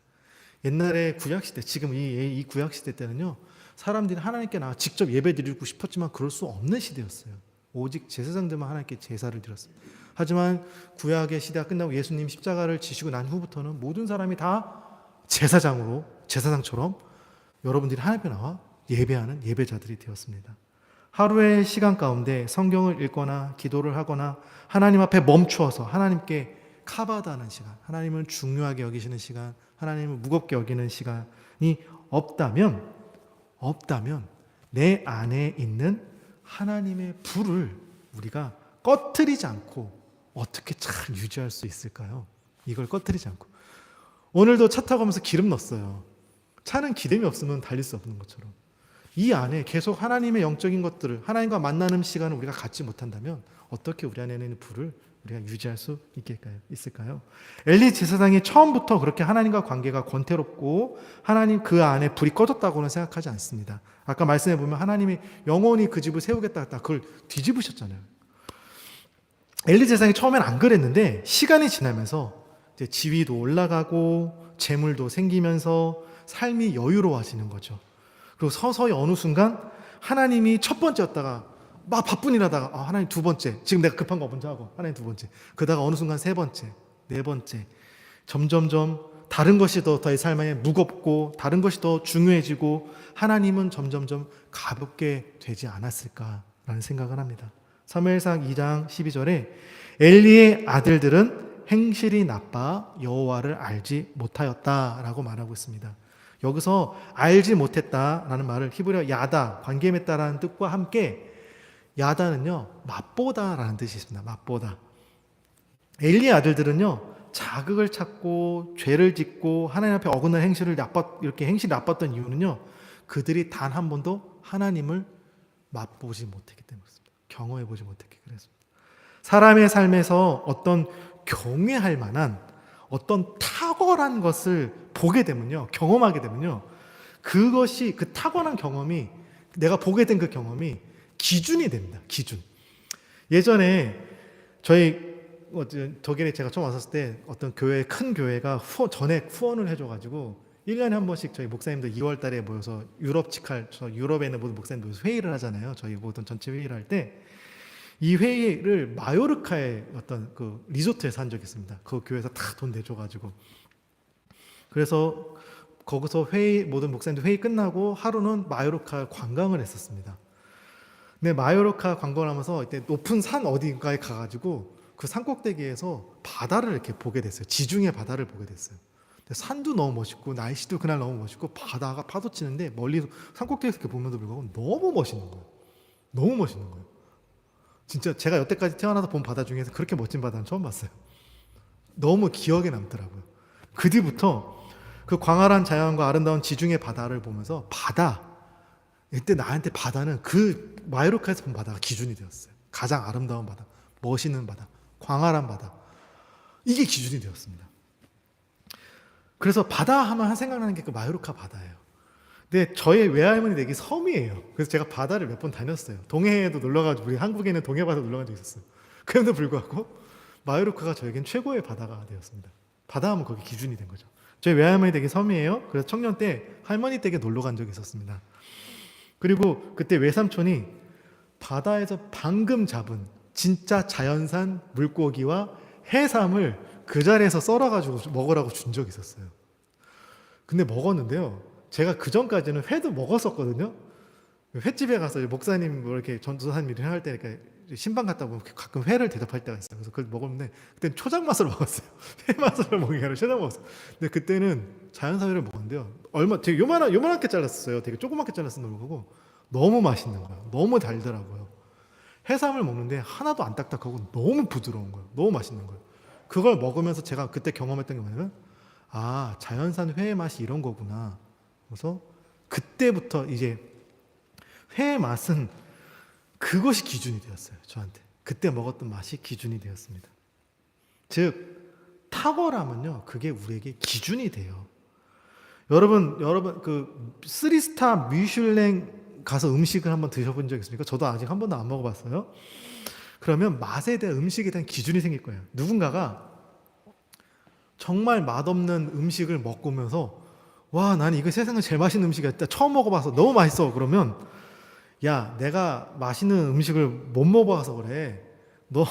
옛날에 구약시대, 지금 이 구약시대 때는요, 사람들이 하나님께 나와 직접 예배 드리고 싶었지만 그럴 수 없는 시대였어요. 오직 제사장들만 하나님께 제사를 드렸어요. 하지만 구약의 시대가 끝나고 예수님 십자가를 지시고 난 후부터는 모든 사람이 다 제사장처럼 여러분들이 하나님 앞에 나와 예배하는 예배자들이 되었습니다. 하루의 시간 가운데 성경을 읽거나 기도를 하거나 하나님 앞에 멈추어서 하나님께 카바다는 시간, 하나님을 중요하게 여기시는 시간, 하나님을 무겁게 여기는 시간이 없다면 내 안에 있는 하나님의 불을 우리가 꺼트리지 않고 어떻게 잘 유지할 수 있을까요? 이걸 꺼트리지 않고. 오늘도 차 타고 가면서 기름 넣었어요. 차는 기름이 없으면 달릴 수 없는 것처럼 이 안에 계속 하나님의 영적인 것들을, 하나님과 만나는 시간을 우리가 갖지 못한다면 어떻게 우리 안에 있는 불을 우리가 유지할 수 있을까요? 엘리 제사장이 처음부터 그렇게 하나님과 관계가 권태롭고 하나님 그 안에 불이 꺼졌다고는 생각하지 않습니다. 아까 말씀해 보면 하나님이 영원히 그 집을 세우겠다 했다 그걸 뒤집으셨잖아요. 엘리 제사장이 처음엔 안 그랬는데 시간이 지나면서 이제 지위도 올라가고 재물도 생기면서 삶이 여유로워지는 거죠. 그리고 서서히 어느 순간 하나님이 첫 번째였다가 막 바쁜 일 하다가 하나님 두 번째, 지금 내가 급한 거 먼저 하고 하나님 두 번째, 그러다가 어느 순간 세 번째, 네 번째, 점점점 다른 것이 더 삶에 무겁고 다른 것이 더 중요해지고 하나님은 점점점 가볍게 되지 않았을까라는 생각을 합니다. 사무엘상 2장 12절에 엘리의 아들들은 행실이 나빠 여호와를 알지 못하였다라고 말하고 있습니다. 여기서 알지 못했다라는 말을 히브리어 야다, 관계 맺다라는 뜻과 함께 야다는요 맛보다라는 뜻이 있습니다. 맛보다. 엘리의 아들들은요 자극을 찾고 죄를 짓고 하나님 앞에 어긋난 이렇게 행실이 나빴던 이유는요 그들이 단 한 번도 하나님을 맛보지 못했기 때문이었습니다. 경험해 보지 못했기 그랬습니다. 사람의 삶에서 어떤 경외할 만한 어떤 탁월한 것을 보게 되면요, 경험하게 되면요, 그것이 그 탁월한 경험이 내가 보게 된 그 경험이 기준이 됩니다. 기준. 예전에 저희 독일에 제가 처음 왔었을 때 어떤 교회, 큰 교회가 전액 후원을 해줘가지고 1년에 한 번씩 저희 목사님들 2월 달에 모여서 유럽에 있는 모든 목사님들 모여서 회의를 하잖아요. 저희 모든 전체 회의를 할 때 이 회의를 마요르카의 어떤 그 리조트에서 한 적이 있습니다. 그 교회에서 다 돈 내줘가지고. 그래서 거기서 모든 목사님들 회의 끝나고 하루는 마요르카 관광을 했었습니다. 근데 마요르카 관광을 하면서 이때 높은 산 어딘가에 가가지고 그 산 꼭대기에서 바다를 이렇게 보게 됐어요. 지중해 바다를 보게 됐어요. 산도 너무 멋있고 날씨도 그날 너무 멋있고 바다가 파도 치는데 멀리 산 꼭대기에서 이렇게 보면서 불구하고 너무 멋있는 거예요. 너무 멋있는 거예요. 진짜 제가 여태까지 태어나서 본 바다 중에서 그렇게 멋진 바다는 처음 봤어요. 너무 기억에 남더라고요. 그 뒤부터 그 광활한 자연과 아름다운 지중해 바다를 보면서 이때 나한테 바다는 그 마요르카에서 본 바다가 기준이 되었어요. 가장 아름다운 바다, 멋있는 바다, 광활한 바다. 이게 기준이 되었습니다. 그래서 바다 하면 생각나는 게 그 마요르카 바다예요. 근데 저의 외할머니 댁이 섬이에요. 그래서 제가 바다를 몇 번 다녔어요. 동해에도 놀러가지고 우리 한국에 있는 동해 바다 놀러간 적 있었어요. 그런데도 불구하고 마요르카가 저에겐 최고의 바다가 되었습니다. 바다 하면 거기 기준이 된 거죠. 저희 외할머니 댁이 섬이에요. 그래서 청년 때 할머니 댁에 놀러 간 적이 있었습니다. 그리고 그때 외삼촌이 바다에서 방금 잡은 진짜 자연산 물고기와 해삼을 그 자리에서 썰어가지고 먹으라고 준 적이 있었어요. 근데 먹었는데요. 제가 그 전까지는 회도 먹었었거든요. 횟집에 가서 목사님 뭐 이렇게 전도사님 일을 할 때 이렇게 신방 갔다 보면 가끔 회를 대접할 때가 있어요. 그래서 그걸 먹었는데 그때는 초장 맛을 먹었어요. 회 맛을 먹기 아니라 초장 먹었어요. 근데 그때는 자연사회를 먹었는데요. 되게 요만하게 잘랐어요. 되게 조그맣게 잘랐는데 그거 너무 맛있는 거예요. 너무 달더라고요. 해삼을 먹는데 하나도 안 딱딱하고 너무 부드러운 거예요. 너무 맛있는 거예요. 그걸 먹으면서 제가 그때 경험했던 게 뭐냐면 자연산 회의 맛이 이런 거구나. 그래서 그때부터 이제 회의 맛은 그것이 기준이 되었어요. 저한테. 그때 먹었던 맛이 기준이 되었습니다. 즉 탁월함은요. 그게 우리에게 기준이 돼요. 여러분 그 3스타 미슐랭 가서 음식을 한번 드셔본 적 있습니까? 저도 아직 한 번도 안 먹어봤어요. 그러면 맛에 대한 음식에 대한 기준이 생길 거예요. 누군가가 정말 맛없는 음식을 먹으면서 와, 나는 이거 세상에 제일 맛있는 음식이었다. 처음 먹어봐서 너무 맛있어. 그러면 야, 내가 맛있는 음식을 못 먹어봐서 그래. 너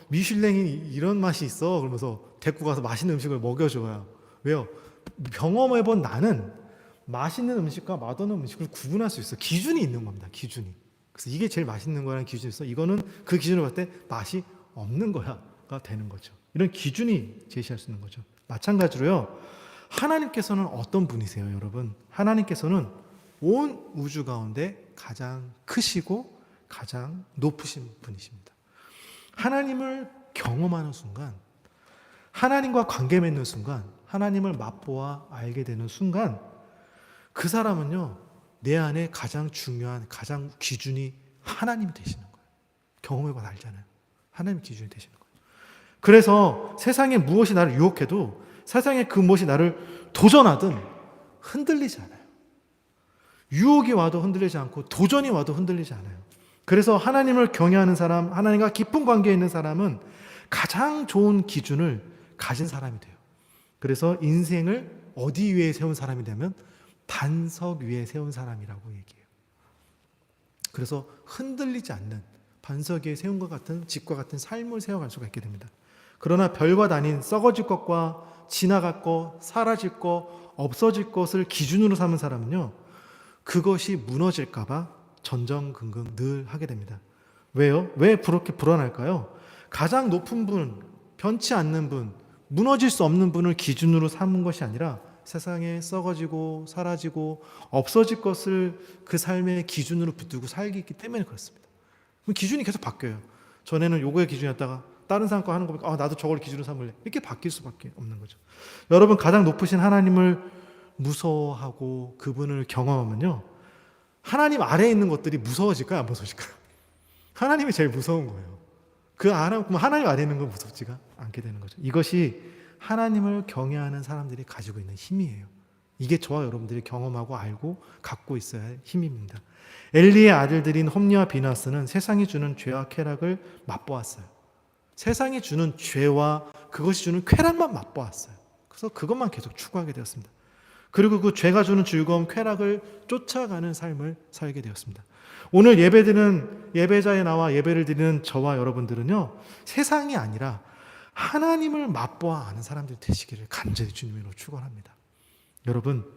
미슐랭이 이런 맛이 있어. 그러면서 데리고 가서 맛있는 음식을 먹여줘요. 왜요? 경험해본 나는 맛있는 음식과 맛없는 음식을 구분할 수 있어. 기준이 있는 겁니다. 기준이. 그래서 이게 제일 맛있는 거라는 기준이 있어. 이거는 그 기준을 봤을 때 맛이 없는 거야가 되는 거죠. 이런 기준이 제시할 수 있는 거죠. 마찬가지로요. 하나님께서는 어떤 분이세요, 여러분? 하나님께서는 온 우주 가운데 가장 크시고 가장 높으신 분이십니다. 하나님을 경험하는 순간, 하나님과 관계 맺는 순간, 하나님을 맛보아 알게 되는 순간 그 사람은요, 내 안에 가장 중요한 가장 기준이 하나님이 되시는 거예요. 경험해봐 알잖아요. 하나님 기준이 되시는 거예요. 그래서 세상에 무엇이 나를 유혹해도, 세상에 그 무엇이 나를 도전하든 흔들리지 않아요. 유혹이 와도 흔들리지 않고 도전이 와도 흔들리지 않아요. 그래서 하나님을 경외하는 사람, 하나님과 깊은 관계에 있는 사람은 가장 좋은 기준을 가진 사람이 돼요. 그래서 인생을 어디 위에 세운 사람이 되면 반석 위에 세운 사람이라고 얘기해요. 그래서 흔들리지 않는 반석 위에 세운 것 같은 집과 같은 삶을 세워갈 수가 있게 됩니다. 그러나 별과 아닌 썩어질 것과 지나갈 것, 사라질 것, 없어질 것을 기준으로 삼은 사람은요, 그것이 무너질까 봐 전전긍긍 늘 하게 됩니다. 왜요? 왜 그렇게 불안할까요? 가장 높은 분, 변치 않는 분, 무너질 수 없는 분을 기준으로 삼은 것이 아니라 세상에 썩어지고 사라지고 없어질 것을 그 삶의 기준으로 붙들고 살기 있기 때문에 그렇습니다. 그럼 기준이 계속 바뀌어요. 전에는 요거의 기준이었다가 다른 사람 거 하는 거 보니까 나도 저걸 기준으로 삼을래. 이렇게 바뀔 수밖에 없는 거죠. 여러분, 가장 높으신 하나님을 무서워하고 그분을 경험하면요, 하나님 아래에 있는 것들이 무서워질까요? 안 무서워질까요? 하나님이 제일 무서운 거예요. 그럼 하나님 아래에 있는 건 무섭지가 않게 되는 거죠. 이것이 하나님을 경외하는 사람들이 가지고 있는 힘이에요. 이게 저와 여러분들이 경험하고 알고 갖고 있어야 할 힘입니다. 엘리의 아들들인 홈리와 비나스는 세상이 주는 죄와 쾌락을 맛보았어요. 세상이 주는 죄와 그것이 주는 쾌락만 맛보았어요. 그래서 그것만 계속 추구하게 되었습니다. 그리고 그 죄가 주는 즐거움, 쾌락을 쫓아가는 삶을 살게 되었습니다. 오늘 예배자에 나와 예배를 드리는 저와 여러분들은요, 세상이 아니라 하나님을 맛보아 아는 사람들이 되시기를 간절히 주님으로 축원합니다. 여러분,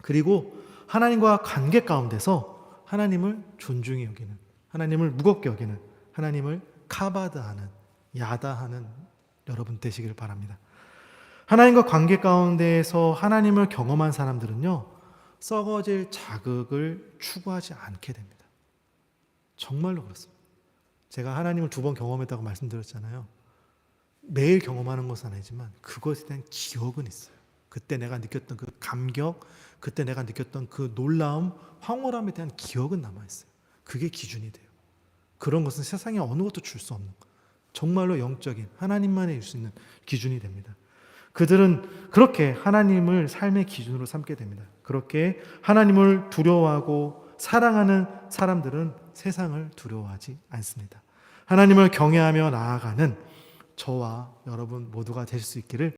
그리고 하나님과 관계 가운데서 하나님을 존중히 여기는, 하나님을 무겁게 여기는, 하나님을 카바드하는, 야다하는 여러분 되시기를 바랍니다. 하나님과 관계 가운데에서 하나님을 경험한 사람들은요, 썩어질 자극을 추구하지 않게 됩니다. 정말로 그렇습니다. 제가 하나님을 2번 경험했다고 말씀드렸잖아요. 매일 경험하는 것은 아니지만 그것에 대한 기억은 있어요. 그때 내가 느꼈던 그 감격, 그때 내가 느꼈던 그 놀라움, 황홀함에 대한 기억은 남아있어요. 그게 기준이 돼요. 그런 것은 세상에 어느 것도 줄 수 없는, 정말로 영적인 하나님만이 줄 수 있는 기준이 됩니다. 그들은 그렇게 하나님을 삶의 기준으로 삼게 됩니다. 그렇게 하나님을 두려워하고 사랑하는 사람들은 세상을 두려워하지 않습니다. 하나님을 경외하며 나아가는 저와 여러분 모두가 될 수 있기를